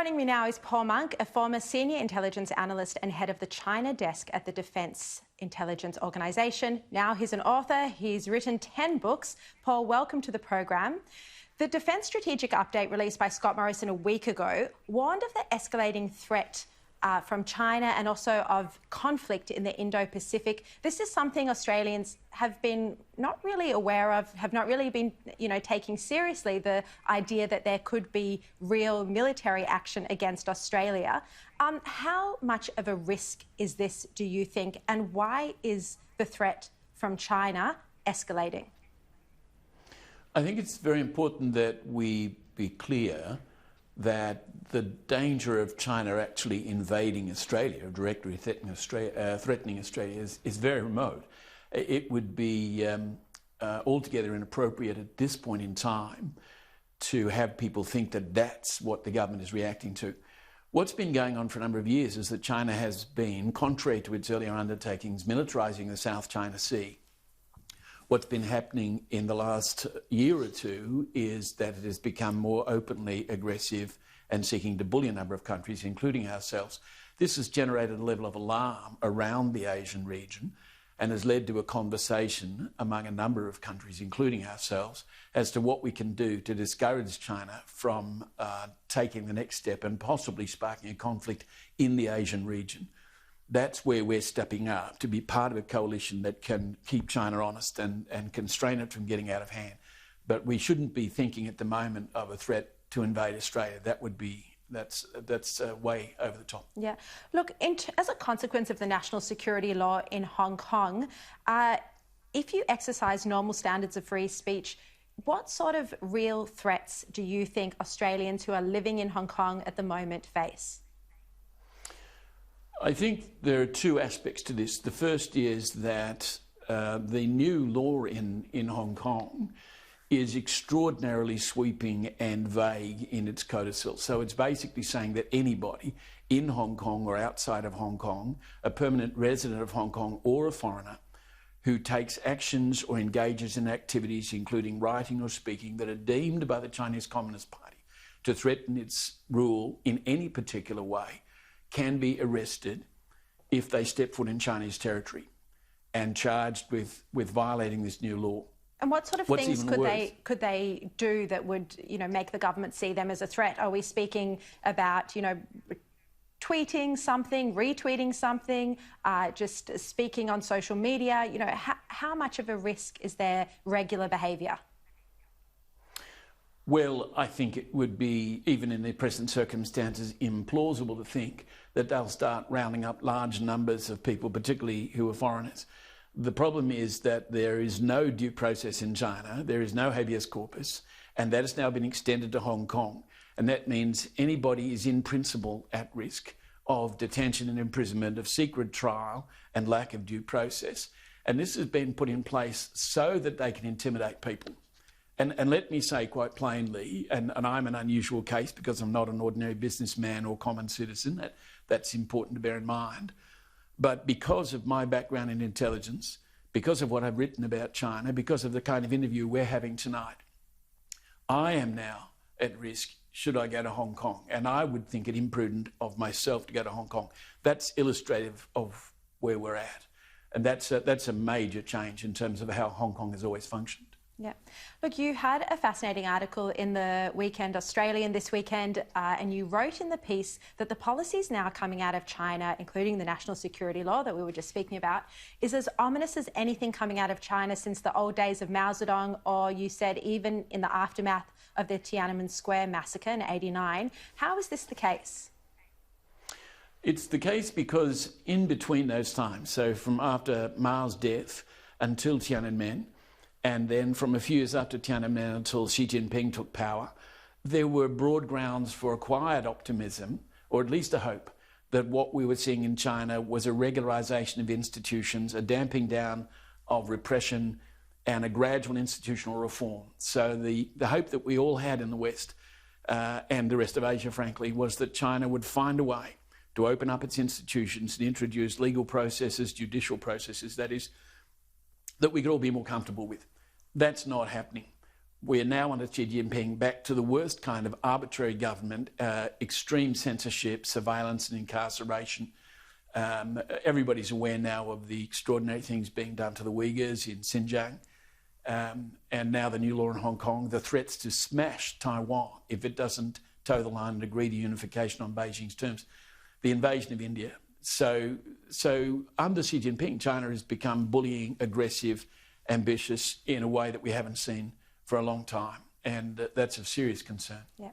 Joining me now is Paul Monk, a former senior intelligence analyst and head of the China desk at the Defence Intelligence Organisation. Now he's an author. He's written 10 books. Paul, welcome to the program. The Defence Strategic Update released by Scott Morrison a week ago warned of the escalating threat from China and also of conflict in the Indo-Pacific. This is something Australians have been not really aware of, have not really been, taking seriously, the idea that there could be real military action against Australia. How much of a risk is this, do you think, and why is the threat from China escalating? I think it's very important that we be clear that the danger of China actually invading Australia, or directly threatening Australia, is very remote. It would be altogether inappropriate at this point in time to have people think that that's what the government is reacting to. What's been going on for a number of years is that China has been, contrary to its earlier undertakings, militarising the South China Sea. What's been happening in the last year or two is that it has become more openly aggressive and seeking to bully a number of countries, including ourselves. This has generated a level of alarm around the Asian region and has led to a conversation among a number of countries, including ourselves, as to what we can do to discourage China from taking the next step and possibly sparking a conflict in the Asian region. That's where we're stepping up to be part of a coalition that can keep China honest and constrain it from getting out of hand. But we shouldn't be thinking at the moment of a threat to invade Australia. That's way over the top. Yeah. Look, as a consequence of the national security law in Hong Kong, if you exercise normal standards of free speech, what sort of real threats do you think Australians who are living in Hong Kong at the moment face? I think there are two aspects to this. The first is that the new law in Hong Kong is extraordinarily sweeping and vague in its codicil. So it's basically saying that anybody in Hong Kong or outside of Hong Kong, a permanent resident of Hong Kong or a foreigner, who takes actions or engages in activities, including writing or speaking, that are deemed by the Chinese Communist Party to threaten its rule in any particular way, can be arrested if they step foot in Chinese territory and charged with violating this new law. And what sort of things could they do that would, make the government see them as a threat? Are we speaking about, tweeting something, retweeting something, just speaking on social media? How much of a risk is their regular behaviour? Well, I think it would be, even in the present circumstances, implausible to think that they'll start rounding up large numbers of people, particularly who are foreigners. The problem is that there is no due process in China, there is no habeas corpus, and that has now been extended to Hong Kong. And that means anybody is in principle at risk of detention and imprisonment, of secret trial and lack of due process. And this has been put in place so that they can intimidate people. And let me say quite plainly, and I'm an unusual case because I'm not an ordinary businessman or common citizen, that's important to bear in mind. But because of my background in intelligence, because of what I've written about China, because of the kind of interview we're having tonight, I am now at risk should I go to Hong Kong. And I would think it imprudent of myself to go to Hong Kong. That's illustrative of where we're at. And that's a major change in terms of how Hong Kong has always functioned. Yeah. Look, you had a fascinating article in the Weekend Australian this weekend, and you wrote in the piece that the policies now coming out of China, including the national security law that we were just speaking about, is as ominous as anything coming out of China since the old days of Mao Zedong, or you said even in the aftermath of the Tiananmen Square massacre in '89. How is this the case? It's the case because in between those times, so from after Mao's death until Tiananmen, and then from a few years after Tiananmen until Xi Jinping took power, there were broad grounds for a quiet optimism, or at least a hope, that what we were seeing in China was a regularisation of institutions, a damping down of repression, and a gradual institutional reform. So the hope that we all had in the West, and the rest of Asia, frankly, was that China would find a way to open up its institutions and introduce legal processes, judicial processes, that is, that we could all be more comfortable with. That's not happening. we're now under Xi Jinping back to the worst kind of arbitrary government, extreme censorship, surveillance and incarceration. Everybody's aware now of the extraordinary things being done to the Uyghurs in Xinjiang. And now the new law in Hong Kong, the threats to smash Taiwan if it doesn't toe the line and agree to unification on Beijing's terms, the invasion of India. So under Xi Jinping, China has become bullying, aggressive, ambitious in a way that we haven't seen for a long time. And that's of serious concern. Yeah.